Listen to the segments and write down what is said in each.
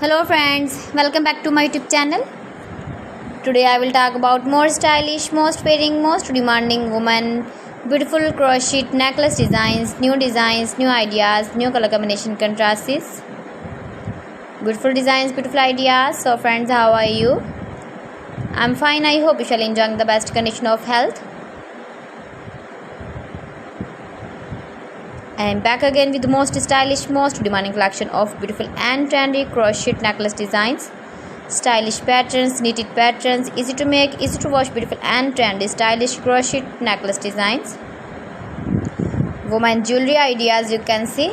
Hello friends, welcome back to my YouTube channel. Today I will talk about more stylish, most wearing, most demanding women, beautiful crochet necklace designs, new ideas, new color combination contrasts. Beautiful designs, beautiful ideas. So friends, how are you? I'm fine. I hope you shall enjoy the best condition of health. I am back again with the most stylish, most demanding collection of beautiful and trendy crochet necklace designs. Stylish patterns, knitted patterns, easy to make, easy to wash, beautiful and trendy stylish crochet necklace designs. Woman jewelry ideas, you can see.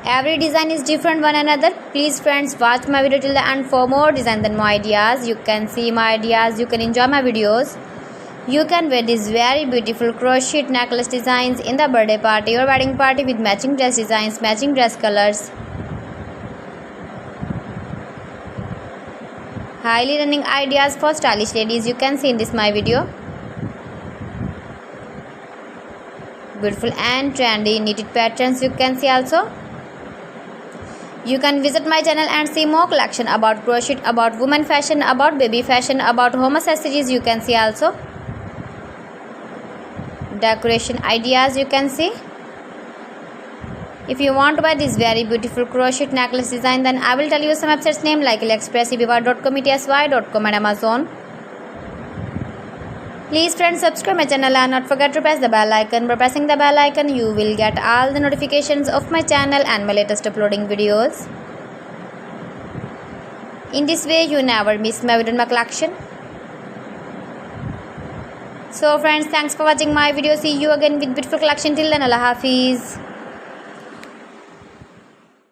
Every design is different one another. Please friends, watch my video till the end for more designs and more ideas. You can see my ideas, you can enjoy my videos. You can wear these very beautiful crochet necklace designs in the birthday party or wedding party with matching dress designs, matching dress colors. Highly running ideas for stylish ladies, you can see in this my video. Beautiful and trendy knitted patterns, you can see also. You can visit my channel and see more collection about crochet, about women fashion, about baby fashion, about home accessories, you can see also. Decoration ideas, you can see. If you want to buy this very beautiful crochet necklace design, then I will tell you some websites name like AliExpress, eBay.com, ETSY.com and Amazon. Please friends, subscribe my channel and not forget to press the bell icon. By pressing the bell icon, you will get all the notifications of my channel and my latest uploading videos. In this way, you never miss my video in my collection. So friends, thanks for watching my video. See you again with beautiful collection. Till then, Allah Hafiz.